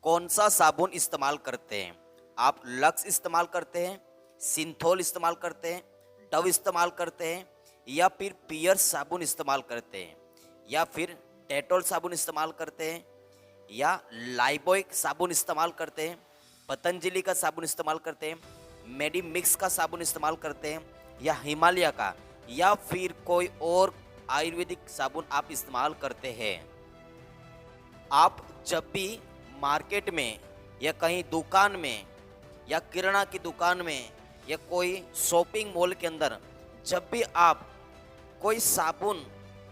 कौन सा साबुन इस्तेमाल करते हैं? आप लक्स इस्तेमाल करते हैं, सिंथोल इस्तेमाल करते हैं, डव इस्तेमाल करते हैं, या फिर पियर्स साबुन इस्तेमाल करते हैं, या फिर डेटॉल साबुन इस्तेमाल करते हैं, या लाइबॉय साबुन इस्तेमाल करते हैं, पतंजलि का साबुन इस्तेमाल करते हैं, मेडी मिक्स का साबुन इस्तेमाल करते हैं, या हिमालय का, या फिर कोई और आयुर्वेदिक साबुन आप इस्तेमाल करते हैं। आप जब भी मार्केट में या कहीं दुकान में या किराना की दुकान में या कोई शॉपिंग मॉल के अंदर जब भी आप कोई साबुन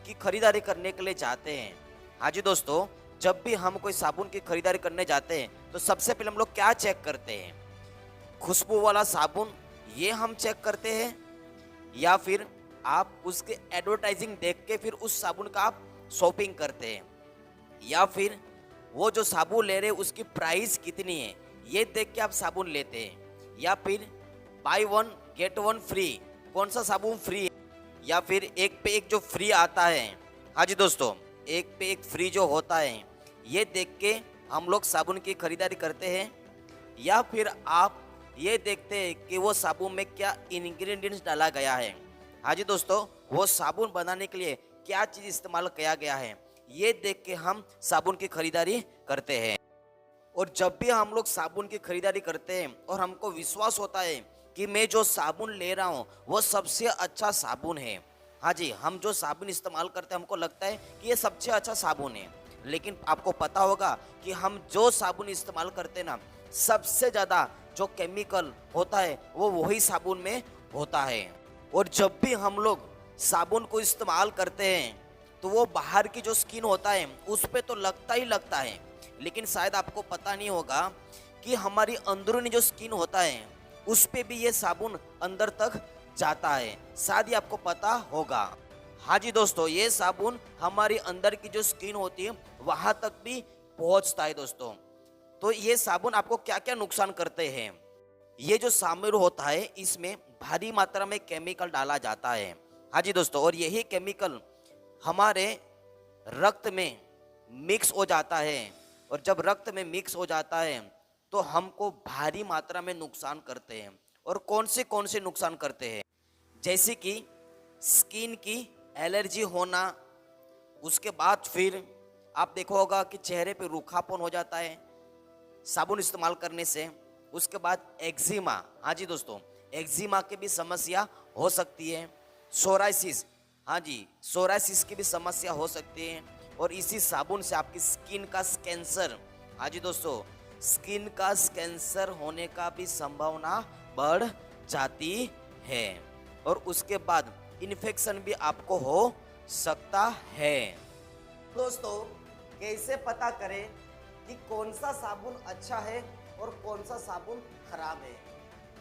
की खरीदारी करने के लिए जाते हैं, हाँ जी दोस्तों, जब भी हम कोई साबुन की खरीदारी करने जाते हैं तो सबसे पहले हम लोग क्या चेक करते हैं? खुशबू वाला साबुन, ये हम चेक करते हैं, या फिर आप उसके एडवर्टाइजिंग देख के फिर उस साबुन का आप शॉपिंग करते हैं, या फिर वो जो साबुन ले रहे हैं उसकी प्राइस कितनी है ये देख के आप साबुन लेते हैं, या फिर by one get one free, कौन सा साबुन फ्री है, या फिर एक पे एक जो फ्री आता है, हाँ जी दोस्तों, एक पे एक फ्री जो होता है, ये देख के हम लोग साबुन की खरीदारी करते हैं, या फिर आप ये देखते हैं कि वो साबुन में क्या इंग्रेडिएंट्स डाला गया है। हाँ जी दोस्तों, वो साबुन बनाने के लिए क्या चीज़ इस्तेमाल किया गया है, ये देख के हम साबुन की खरीदारी करते हैं। और जब भी हम लोग साबुन की खरीदारी करते हैं और हमको विश्वास होता है कि मैं जो साबुन ले रहा हूँ वो सबसे अच्छा साबुन है, हाँ जी, हम जो साबुन इस्तेमाल करते हैं हमको लगता है कि ये सबसे अच्छा साबुन है, लेकिन आपको पता होगा कि हम जो साबुन इस्तेमाल करते हैं ना, सबसे ज़्यादा जो केमिकल होता है वो वही साबुन में होता है। और जब भी हम लोग साबुन को इस्तेमाल करते हैं तो वो बाहर की जो स्किन होता है उस पे तो लगता ही लगता है, लेकिन शायद आपको पता नहीं होगा कि हमारी अंदरूनी जो स्किन होता है उस पे भी ये साबुन अंदर तक जाता है, शायद ही आपको पता होगा। हाँ जी दोस्तों, ये साबुन हमारी अंदर की जो स्किन होती है वहाँ तक भी पहुँचता है दोस्तों। तो ये साबुन आपको क्या क्या नुकसान करते हैं? ये जो साबुन होता है इसमें भारी मात्रा में केमिकल डाला जाता है, हाँ जी दोस्तों, और यही केमिकल हमारे रक्त में मिक्स हो जाता है, और जब रक्त में मिक्स हो जाता है तो हमको भारी मात्रा में नुकसान करते हैं। और कौन से नुकसान करते हैं? जैसे कि स्किन की एलर्जी होना, उसके बाद फिर आप देखो होगा कि चेहरे पे रूखापन हो जाता है साबुन इस्तेमाल करने से। उसके बाद एक्जिमा, हाँ जी दोस्तों, एक्जिमा की भी समस्या हो सकती है। सोराइसिस, हाँ जी, सोराइसिस की भी समस्या हो सकती है। और इसी साबुन से आपकी स्किन का कैंसर, हाँ जी दोस्तों, स्किन का कैंसर होने का भी संभावना बढ़ जाती है। और उसके बाद इन्फेक्शन भी आपको हो सकता है। दोस्तों, कैसे पता करें कि कौन सा साबुन अच्छा है और कौन सा साबुन खराब है?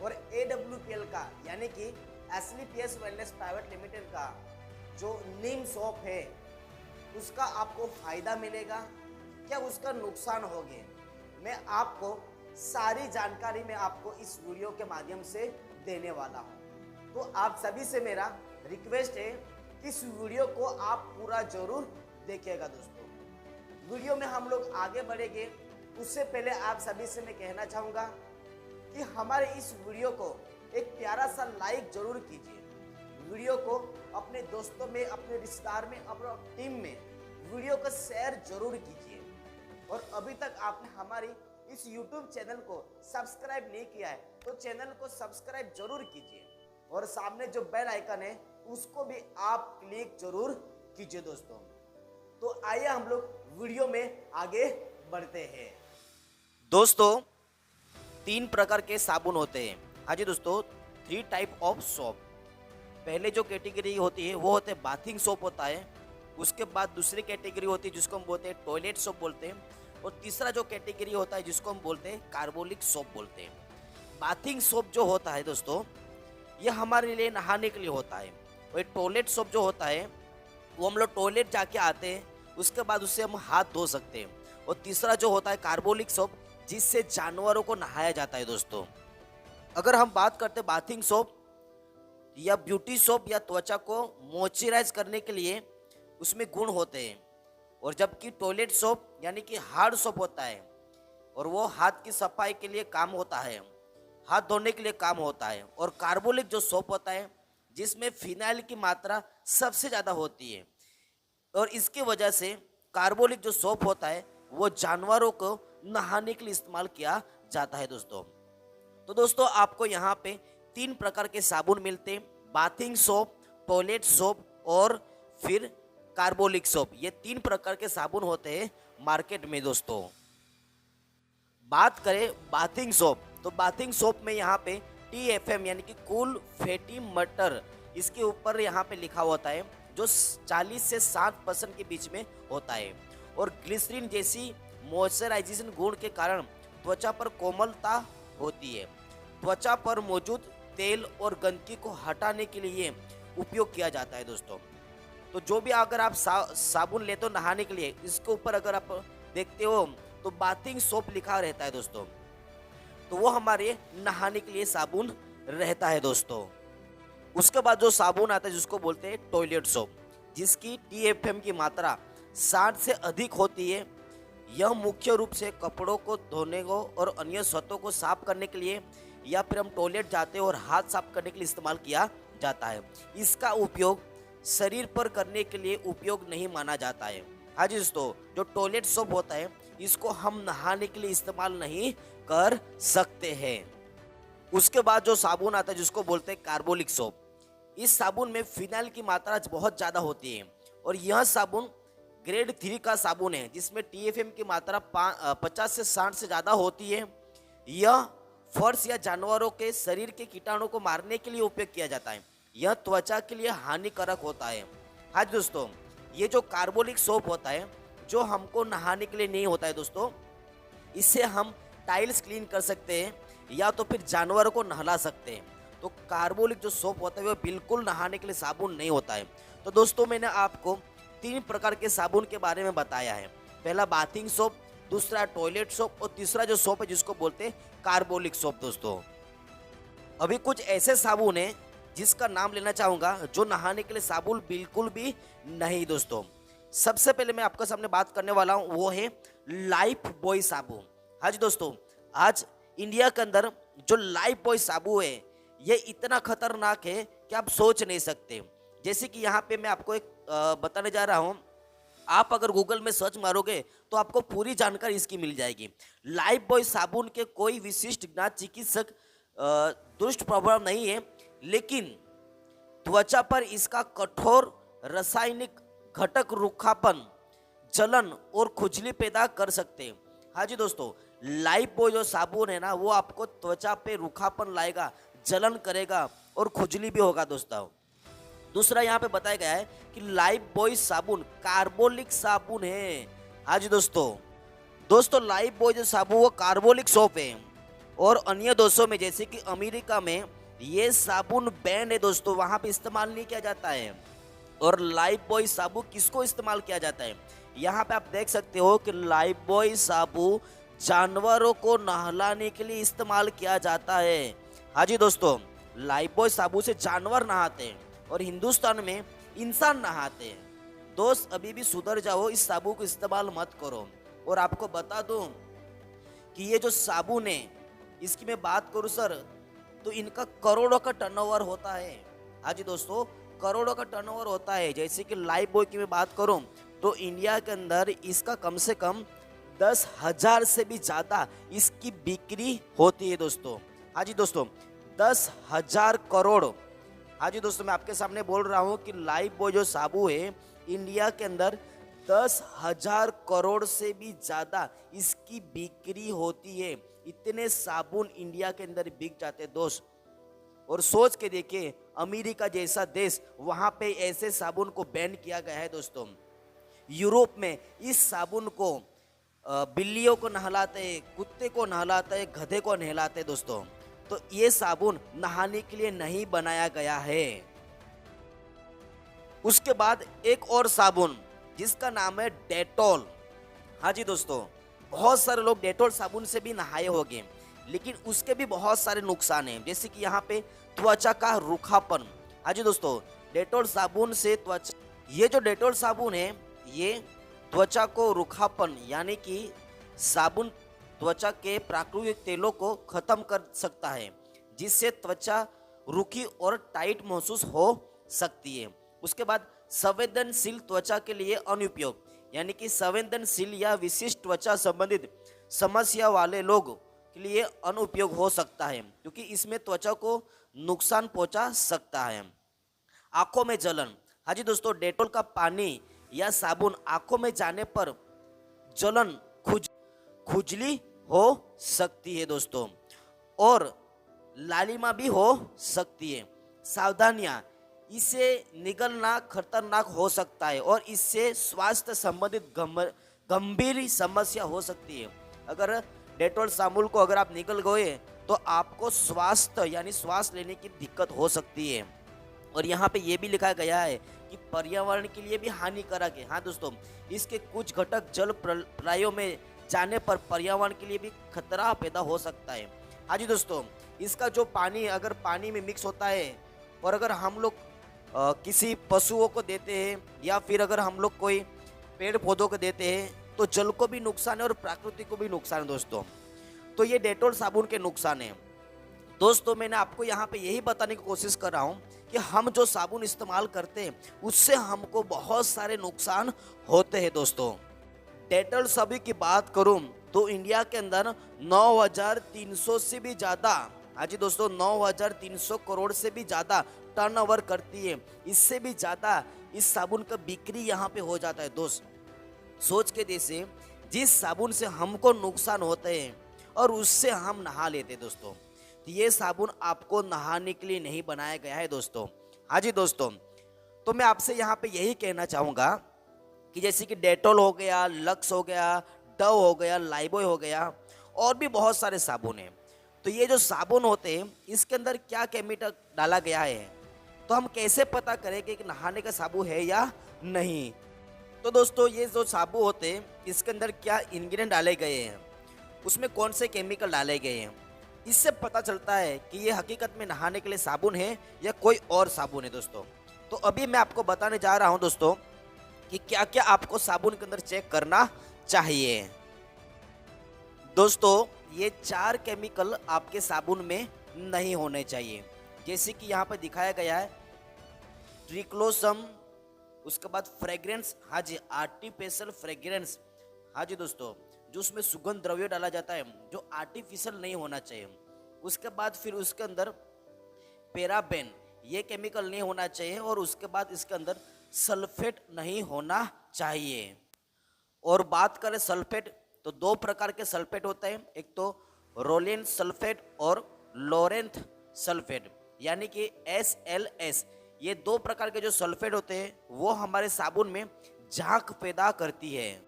और AWPL का यानी कि एसलीपीएस वेलनेस प्राइवेट लिमिटेड का जो नीम सोप है उसका आपको फायदा मिलेगा क्या उसका नुकसान होगा? मैं आपको सारी जानकारी में आपको इस वीडियो के माध्यम से देने वाला हूं। तो आप सभी से मेरा रिक्वेस्ट है कि इस वीडियो को आप पूरा जरूर देखिएगा दोस्तों। वीडियो में हम लोग आगे बढ़ेंगे उससे पहले आप सभी से मैं कहना चाहूँगा कि हमारे इस वीडियो को एक प्यारा सा लाइक जरूर कीजिए। वीडियो को अपने दोस्तों में, अपने रिश्तेदार में, अपने टीम में वीडियो को शेयर जरूर कीजिए। और अभी तक आपने हमारी इस YouTube चैनल को सब्सक्राइब नहीं किया है तो चैनल को सब्सक्राइब जरूर कीजिए, और सामने जो बेल आइकन है उसको भी आप क्लिक जरूर कीजिए दोस्तों। तो आइए हम लोग वीडियो में आगे बढ़ते हैं। दोस्तों, 3 प्रकार के साबुन होते हैं, हाँ जी दोस्तों, 3 टाइप ऑफ सोप। पहले जो कैटेगरी होती है वो होते हैं बाथिंग सोप होता है। उसके बाद दूसरी कैटेगरी होती है जिसको हम बोलते हैं टॉयलेट सोप बोलते हैं। और तीसरा जो कैटेगरी होता है जिसको हम बोलते हैं कार्बोलिक सोप बोलते हैं। बाथिंग सोप जो होता है दोस्तों ये हमारे लिए नहाने के लिए होता है। और टॉयलेट सोप जो होता है वो हम लोग टॉयलेट जाके आते हैं उसके बाद उससे हम हाथ धो सकते हैं। और तीसरा जो होता है कार्बोलिक सोप जिससे जानवरों को नहाया जाता है दोस्तों। अगर हम बात करते हैं बाथिंग सोप या ब्यूटी सोप या त्वचा को मॉइस्चराइज करने के लिए उसमें गुण होते हैं, और जबकि टॉयलेट सोप यानी कि हार्ड सोप होता है और वो हाथ की सफाई के लिए काम होता है, हाथ धोने के लिए काम होता है। और कार्बोलिक जो सोप होता है जिसमें फिनाइल की मात्रा सबसे ज़्यादा होती है, और इसकी वजह से कार्बोलिक जो सोप होता है वो जानवरों को नहाने के लिए इस्तेमाल किया जाता है दोस्तों। तो दोस्तों आपको यहाँ पे 3 प्रकार के साबुन मिलते हैं, बाथिंग सोप, टॉयलेट सोप और फिर कार्बोलिक सोप। ये 3 प्रकार के साबुन होते हैं मार्केट में दोस्तों। बात करें बाथिंग सोप, तो बाथिंग सोप में यहाँ पे TFM यानी कि कूल फैटी मटर, इसके ऊपर यहाँ पे लिखा होता है, जो 40 से 60% के बीच में होता है। और ग्लिसरीन जैसी मॉइस्चराइजेशन गुण के कारण त्वचा पर कोमलता होती है। त्वचा पर मौजूद तेल और गंदगी को हटाने के लिए उपयोग किया जाता है दोस्तों। तो जो भी अगर आप साबुन लेते हो नहाने के लिए, इसके ऊपर अगर आप देखते हो तो बाथिंग सोप लिखा रहता है दोस्तों, तो वो हमारे नहाने के लिए साबुन रहता है दोस्तों। उसके बाद जो साबुन आता है जिसको बोलते हैं टॉयलेट सोप, जिसकी TFM की मात्रा 60 से अधिक होती है। यह मुख्य रूप से कपड़ों को धोने को और अन्य सतहों को साफ करने के लिए या फिर हम टॉयलेट जाते हैं और हाथ साफ करने के लिए इस्तेमाल किया जाता है। इसका उपयोग शरीर पर करने के लिए उपयोग नहीं माना जाता है। हाँ जी दोस्तों, जो टॉयलेट सोप होता है इसको हम नहाने के लिए इस्तेमाल नहीं कर सकते हैं। उसके बाद जो साबुन आता है जिसको बोलते हैं कार्बोलिक सोप, इस साबुन में फिनाइल की मात्रा बहुत ज़्यादा होती है और यह साबुन ग्रेड 3 का साबुन है जिसमें TFM की मात्रा 50 से 60 से ज़्यादा होती है। यह फर्श या जानवरों के शरीर के कीटाणु को मारने के लिए उपयोग किया जाता है। यह त्वचा के लिए हानिकारक होता है। हाँ दोस्तों, ये जो कार्बोलिक सोप होता है जो हमको नहाने के लिए नहीं होता है दोस्तों, इससे हम टाइल्स क्लीन कर सकते हैं या तो फिर जानवरों को नहला सकते हैं। तो कार्बोलिक जो सोप होता है वो बिल्कुल नहाने के लिए साबुन नहीं होता है। तो दोस्तों मैंने आपको 3 प्रकार के साबुन के बारे में बताया है। पहला बाथिंग सोप, दूसरा टॉयलेट सोप और तीसरा जो सोप है जिसको बोलते हैं कार्बोलिक सोप दोस्तों। अभी कुछ ऐसे साबुन हैं जिसका नाम लेना चाहूँगा जो नहाने के लिए साबुन बिल्कुल भी नहीं दोस्तों। सबसे पहले मैं आपके सामने बात करने वाला हूँ वो है लाइफ बॉय साबुन। हाँ जी दोस्तों, आज इंडिया के अंदर जो लाइफ बॉय साबुन है ये इतना खतरनाक है कि आप सोच नहीं सकते। जैसे कि यहाँ पे मैं आपको एक बताने जा रहा हूँ, आप अगर गूगल में सर्च मारोगे तो आपको पूरी जानकारी इसकी मिल जाएगी। लाइफ बॉय साबुन के कोई विशिष्ट ज्ञात चिकित्सक दुष्ट प्रभाव नहीं है, लेकिन त्वचा पर इसका कठोर रासायनिक घटक रूखापन, जलन और खुजली पैदा कर सकते हैं। हाँ जी दोस्तों, लाइफ बॉय जो साबुन है ना वो आपको त्वचा पे रूखापन लाएगा, जलन करेगा और खुजली भी होगा दोस्तों। दूसरा यहाँ पे बताया गया है कि लाइफ बॉय साबुन कार्बोलिक साबुन है। हाँ जी दोस्तों लाइफ बॉय जो साबुन वो कार्बोलिक सोप है और अन्य देशों में जैसे कि अमेरिका में ये साबुन बैन है दोस्तों, वहाँ पे इस्तेमाल नहीं किया जाता है। और लाइफ बॉय साबुन किसको इस्तेमाल किया जाता है, यहाँ पे आप देख सकते हो कि लाइफ बॉय साबुन जानवरों को नहलाने के लिए इस्तेमाल किया जाता है। हाँ जी दोस्तों, लाइफ बॉय साबुन से जानवर नहाते हैं और हिंदुस्तान में इंसान नहाते हैं। दोस्त अभी भी सुधर जाओ, इस साबुन को इस्तेमाल मत करो। और आपको बता दूं कि ये जो साबुन है इसकी मैं बात करूं सर तो इनका करोड़ों का टर्नओवर होता है। हाँ जी दोस्तों, करोड़ों का टर्नओवर होता है। जैसे कि लाइफ बॉय की मैं बात करूं तो इंडिया के अंदर इसका कम से कम 10,000 से भी ज़्यादा इसकी बिक्री होती है दोस्तों। हाँ जी दोस्तों, 10,000 करोड़। हाँ जी दोस्तों, मैं आपके सामने बोल रहा हूँ कि लाइफ बॉय जो साबुन है इंडिया के अंदर 10,000 करोड़ से भी ज़्यादा इसकी बिक्री होती है। इतने साबुन इंडिया के अंदर बिक जाते दोस्त। और सोच के देखिए, अमेरिका जैसा देश, वहाँ पे ऐसे साबुन को बैन किया गया है दोस्तों। यूरोप में इस साबुन को बिल्लियों को नहलाते हैं, कुत्ते को नहलाते हैं, गधे को नहलाते हैं दोस्तों। तो ये साबुन नहाने के लिए नहीं बनाया गया है। उसके बाद एक और साबुन जिसका नाम है डेटॉल। हाँ जी दोस्तों, बहुत सारे लोग डेटॉल साबुन से भी नहाए होंगे, लेकिन उसके भी बहुत सारे नुकसान हैं। जैसे कि यहाँ पे त्वचा का रूखापन। हाँ जी दोस्तों, डेटॉल साबुन से त्वचा, ये जो डेटॉल साबुन है ये त्वचा को रूखापन यानी कि साबुन त्वचा के प्राकृतिक तेलों को खत्म कर सकता है, जिससे त्वचा रूखी और टाइट महसूस हो सकती है। उसके बाद संवेदनशील त्वचा के लिए अनुपयोग, यानी कि संवेदनशील या विशिष्ट त्वचा संबंधित समस्या वाले लोग के लिए अनुपयोग हो सकता है, क्योंकि इसमें त्वचा को नुकसान पहुंचा सकता है। आंखों में जलन, हाँ जी दोस्तों, डेटॉल का पानी या साबुन आंखों में जाने पर जलन, खुजली हो सकती है दोस्तों, और लालिमा भी हो सकती है। सावधानियां, इसे निगलना खतरनाक हो सकता है और इससे स्वास्थ्य संबंधित गंभीर समस्या हो सकती है। अगर डेटॉल साबुन को अगर आप निगल गए तो आपको स्वास्थ्य यानी श्वास लेने की दिक्कत हो सकती है। और यहाँ पे ये भी लिखा गया है कि पर्यावरण के लिए भी हानिकारक है। हाँ दोस्तों, इसके कुछ घटक जल प्रलयों में जाने पर पर्यावरण के लिए भी खतरा पैदा हो सकता है। हाँ जी दोस्तों, इसका जो पानी अगर पानी में मिक्स होता है और अगर हम लोग किसी पशुओं को देते हैं या फिर अगर हम लोग कोई पेड़ पौधों को देते हैं तो जल को भी नुकसान है और प्रकृति को भी नुकसान है दोस्तों। तो ये डेटॉल साबुन के नुकसान है दोस्तों। मैंने आपको यहाँ पे यही बताने की कोशिश कर रहा हूँ कि हम जो साबुन इस्तेमाल करते हैं उससे हमको बहुत सारे नुकसान होते हैं दोस्तों। डेटॉल साबुन की बात करूँ तो इंडिया के अंदर 9,300 से भी ज़्यादा, हाँ जी दोस्तों, 9,300 करोड़ से भी ज़्यादा टर्नओवर करती है। इससे भी ज़्यादा इस साबुन का बिक्री यहाँ पे हो जाता है दोस्त। सोच के जैसे जिस साबुन से हमको नुकसान होते हैं और उससे हम नहा लेते दोस्तों, तो ये साबुन आपको नहाने के लिए नहीं बनाया गया है दोस्तों। हाँ जी दोस्तों, तो मैं आपसे यहाँ पे यही कहना चाहूँगा कि जैसे कि डेटॉल हो गया, लक्स हो गया, डव हो गया, लाइबॉय हो गया, और भी बहुत सारे साबुन हैं। तो ये जो साबुन होते हैं इसके अंदर क्या केमिकल डाला गया है, तो हम कैसे पता करेंगे कि नहाने का साबुन है या नहीं। तो दोस्तों, ये जो साबुन होते हैं इसके अंदर क्या इंग्रेडिएंट डाले गए हैं, उसमें कौन से केमिकल डाले गए हैं, इससे पता चलता है कि ये हकीकत में नहाने के लिए साबुन है या कोई और साबुन है दोस्तों। तो अभी मैं आपको बताने जा रहा हूं दोस्तों कि क्या क्या आपको साबुन के अंदर चेक करना चाहिए। दोस्तों, ये 4 केमिकल आपके साबुन में नहीं होने चाहिए, जैसे कि यहाँ पर दिखाया गया है ट्रिक्लोसम, उसके बाद फ्रेग्रेंस, हाँ जी, आर्टिफिशियल फ्रेग्रेंस, हाँ जी दोस्तों, जो उसमें सुगंध द्रव्य डाला जाता है जो आर्टिफिशियल नहीं होना चाहिए। उसके बाद फिर उसके अंदर पैराबेन, ये केमिकल नहीं होना चाहिए, और उसके बाद इसके अंदर सल्फेट नहीं होना चाहिए। और बात करें सल्फेट, तो 2 प्रकार के सल्फेट होते हैं, एक तो रोलेन सल्फेट और लोरेंथ सल्फेट, यानी कि SLS। ये 2 प्रकार के जो सल्फेट होते हैं वो हमारे साबुन में झाग पैदा करती है,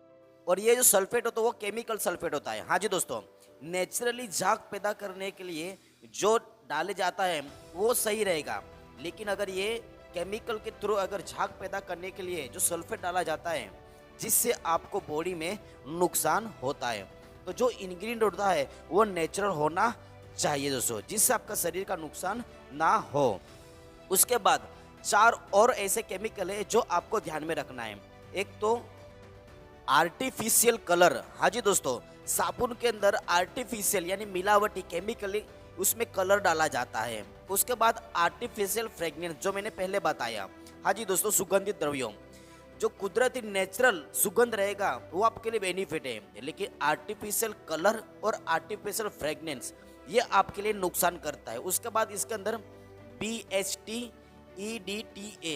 और ये जो सल्फेट होता है वो केमिकल सल्फेट होता है। हाँ जी दोस्तों, नेचुरली झाग पैदा करने के लिए जो डाले जाता है वो सही रहेगा, लेकिन अगर ये केमिकल के थ्रू अगर झाग पैदा करने के लिए जो सल्फेट डाला जाता है जिससे आपको बॉडी में नुकसान होता है, तो जो इंग्रेडिएंट होता है वो नेचुरल होना चाहिए दोस्तों, जिससे आपका शरीर का नुकसान ना हो। उसके बाद 4 और ऐसे केमिकल है जो आपको ध्यान में रखना है। एक तो आर्टिफिशियल कलर, हाँ जी दोस्तों, साबुन के अंदर आर्टिफिशियल यानी मिलावटी केमिकल उसमें कलर डाला जाता है। उसके बाद आर्टिफिशियल फ्रेग्रेंस, जो मैंने पहले बताया, हाँ जी दोस्तों, सुगंधित द्रव्यों, जो कुदरती नेचुरल सुगंध रहेगा वो आपके लिए बेनिफिट है, लेकिन आर्टिफिशियल कलर और आर्टिफिशियल फ्रेग्रेंस ये आपके लिए नुकसान करता है। उसके बाद इसके अंदर BHT, EDTA,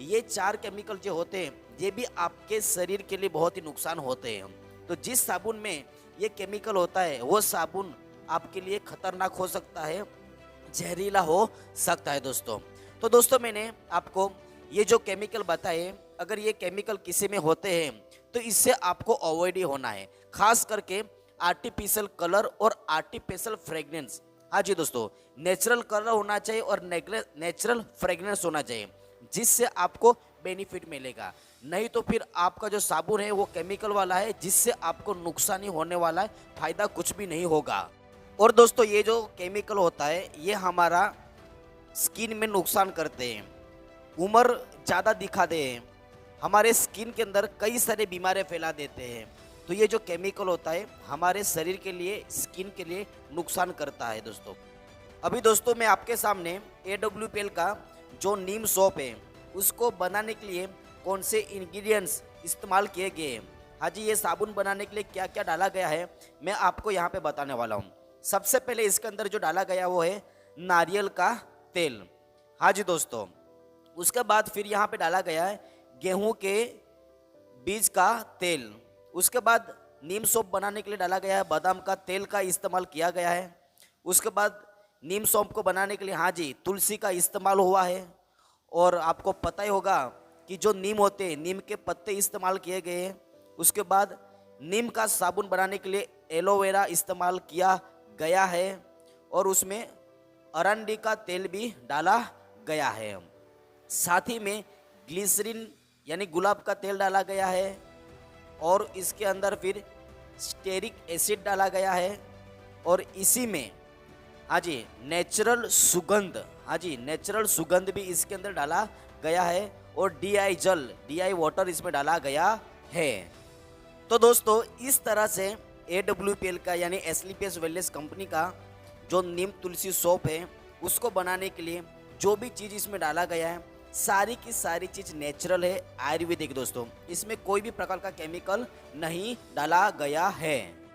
ये 4 केमिकल जो होते हैं ये भी आपके शरीर के लिए बहुत ही नुकसान होते हैं। तो जिस साबुन में ये केमिकल होता है वो साबुन आपके लिए खतरनाक हो सकता है, जहरीला हो सकता है दोस्तों। तो दोस्तों, मैंने आपको ये जो केमिकल बताए, अगर ये केमिकल किसी में होते हैं तो इससे आपको अवॉइड ही होना है, खास करके आर्टिफिशियल कलर और आर्टिफिशियल फ्रेग्रेंस। हाँ जी दोस्तों, नेचुरल कलर होना चाहिए और नेचुरल फ्रेग्रेंस होना चाहिए, जिससे आपको बेनिफिट मिलेगा। नहीं तो फिर आपका जो साबुन है वो केमिकल वाला है, जिससे आपको नुकसान ही होने वाला है, फायदा कुछ भी नहीं होगा। और दोस्तों, ये जो केमिकल होता है ये हमारा स्किन में नुकसान करते हैं, उम्र ज़्यादा दिखा दे, हमारे स्किन के अंदर कई सारे बीमारियां फैला देते हैं, तो ये जो केमिकल होता है हमारे शरीर के लिए, स्किन के लिए नुकसान करता है दोस्तों। अभी दोस्तों मैं आपके सामने AWPL का जो नीम सोप है उसको बनाने के लिए कौन से इंग्रेडिएंट्स इस्तेमाल किए गए हैं, हाँ जी, ये साबुन बनाने के लिए क्या क्या डाला गया है मैं आपको यहाँ पे बताने वाला हूँ। सबसे पहले इसके अंदर जो डाला गया वो है नारियल का तेल, हाँ जी दोस्तों। उसके बाद फिर यहाँ पे डाला गया है गेहूं के बीज का तेल। उसके बाद नीम सोप बनाने के लिए डाला गया है बादाम का तेल का इस्तेमाल किया गया है। उसके बाद नीम सोप को बनाने के लिए हाँ जी तुलसी का इस्तेमाल हुआ है। और आपको पता ही होगा कि जो नीम होते हैं नीम के पत्ते इस्तेमाल किए गए हैं। उसके बाद नीम का साबुन बनाने के लिए एलोवेरा इस्तेमाल किया गया है और उसमें अरंडी का तेल भी डाला गया है। साथ ही में ग्लिसरीन यानी गुलाब का तेल डाला गया है और इसके अंदर फिर स्टेरिक एसिड डाला गया है और इसी में हाँ जी नेचुरल सुगंध, हाँ जी नेचुरल सुगंध भी इसके अंदर डाला गया है और DI जल, DI वाटर इसमें डाला गया है। तो दोस्तों इस तरह से AWPL का यानी SLPS वेलनेस कंपनी का जो नीम तुलसी सोप है उसको बनाने के लिए जो भी चीज़ इसमें डाला गया है सारी की सारी चीज़ नेचुरल है, आयुर्वेदिक दोस्तों। इसमें कोई भी प्रकार का केमिकल नहीं डाला गया है।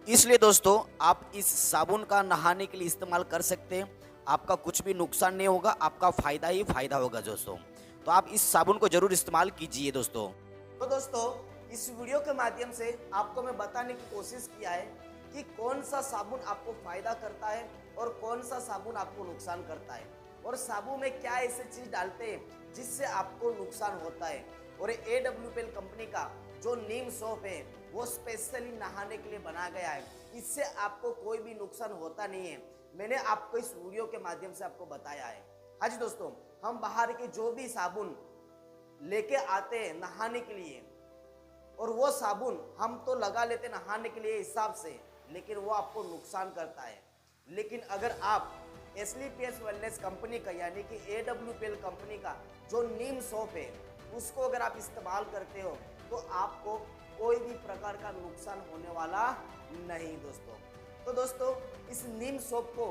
इसलिए दोस्तों आप इस साबुन का नहाने के लिए इस्तेमाल कर सकते हैं। आपका कुछ भी नुकसान नहीं होगा, आपका फ़ायदा ही फ़ायदा होगा दोस्तों। तो आप इस साबुन को ज़रूर इस्तेमाल कीजिए दोस्तों। तो दोस्तों इस वीडियो के माध्यम से आपको मैं बताने की कोशिश किया है कि कौन सा साबुन आपको फ़ायदा करता है और कौन सा साबुन आपको नुकसान करता है और साबुन में क्या ऐसी चीज़ डालते हैं जिससे आपको नुकसान होता है। और AWPL कंपनी का जो नीम सोप है वो स्पेशली नहाने के लिए बनाया गया है, इससे आपको कोई भी नुकसान होता नहीं है। मैंने आपको इस वीडियो के माध्यम से आपको बताया है। हाँ जी दोस्तों, हम बाहर के जो भी साबुन लेके आते हैं नहाने के लिए और वो साबुन हम तो लगा लेते नहाने के लिए हिसाब से, लेकिन वो आपको नुकसान करता है। लेकिन अगर आप SLPS वेलनेस कंपनी का यानी कि AWPL कंपनी का जो नीम सोप है उसको अगर आप इस्तेमाल करते हो तो आपको कोई भी प्रकार का नुकसान होने वाला नहीं दोस्तों। तो दोस्तों इस नीम सोप को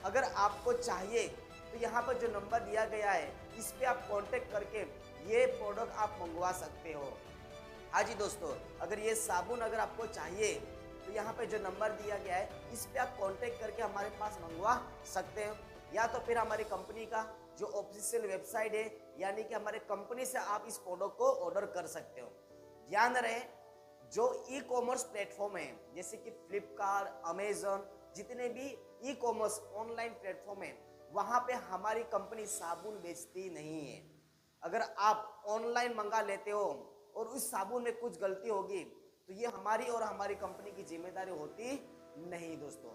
अगर आपको चाहिए तो यहाँ पर जो नंबर दिया गया है इस पे आप कांटेक्ट करके ये प्रोडक्ट आप मंगवा सकते हो। हाँ जी दोस्तों, अगर ये साबुन अगर आपको चाहिए तो यहाँ पे जो नंबर दिया गया है इस पे आप कांटेक्ट करके हमारे पास मंगवा सकते हैं, या तो फिर हमारी कंपनी का जो ऑफिशियल वेबसाइट है यानी कि हमारे कंपनी से आप इस प्रोडक्ट को ऑर्डर कर सकते हो। ध्यान रहे जो ई-कॉमर्स प्लेटफॉर्म है जैसे कि फ्लिपकार्ट, अमेजन, जितने भी ई-कॉमर्स ऑनलाइन प्लेटफॉर्म है वहाँ पे हमारी कंपनी साबुन बेचती नहीं है। अगर आप ऑनलाइन मंगा लेते हो और उस साबुन में कुछ गलती होगी तो ये हमारी और हमारी कंपनी की जिम्मेदारी होती नहीं दोस्तों।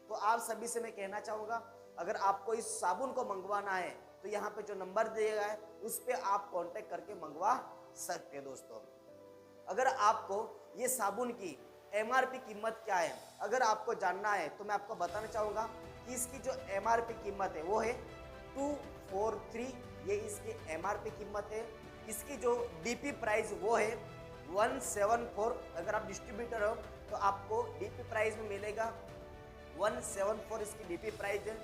तो आप सभी से मैं कहना चाहूँगा अगर आपको इस साबुन को मंगवाना है तो यहाँ पे जो नंबर दिया गया है उस पर आप कांटेक्ट करके मंगवा सकते हैं दोस्तों। अगर आपको ये साबुन की MRP कीमत क्या है अगर आपको जानना है तो मैं आपको बताना चाहूँगा कि इसकी जो MRP कीमत है वो है 243, ये इसकी MRP कीमत है। इसकी जो DP प्राइस वो है 174। अगर आप डिस्ट्रीब्यूटर हो तो आपको DP प्राइस में मिलेगा 174 इसकी DP प्राइस है।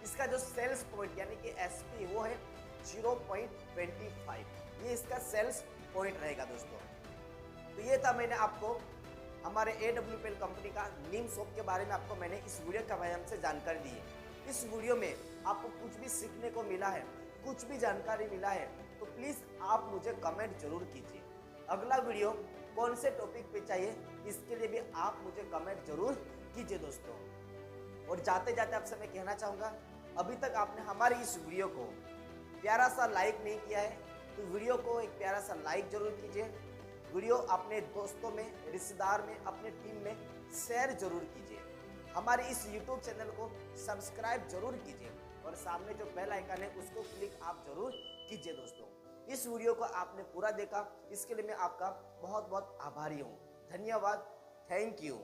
इसका जो सेल्स पॉइंट यानी कि SP वो है 0.25, ये इसका सेल्स पॉइंट रहेगा दोस्तों। तो ये था मैंने आपको हमारे AWPL कंपनी का नीम सोप के बारे में आपको मैंने इस वीडियो के माध्यम से जानकारी दी है। इस वीडियो में आपको कुछ भी सीखने को मिला है, कुछ भी जानकारी मिला है तो प्लीज़ आप मुझे कमेंट जरूर कीजिए। अगला वीडियो कौन से टॉपिक पे चाहिए इसके लिए भी आप मुझे कमेंट जरूर कीजिए दोस्तों। और जाते जाते आपसे मैं कहना चाहूँगा अभी तक आपने हमारे इस वीडियो को प्यारा सा लाइक नहीं किया है तो वीडियो को एक प्यारा सा लाइक जरूर कीजिए। वीडियो अपने दोस्तों में, रिश्तेदार में, अपने टीम में शेयर जरूर कीजिए। हमारे इस YouTube चैनल को सब्सक्राइब जरूर कीजिए और सामने जो बेल आइकन है उसको क्लिक आप जरूर कीजिए दोस्तों। इस वीडियो को आपने पूरा देखा इसके लिए मैं आपका बहुत बहुत आभारी हूँ। धन्यवाद, थैंक यू।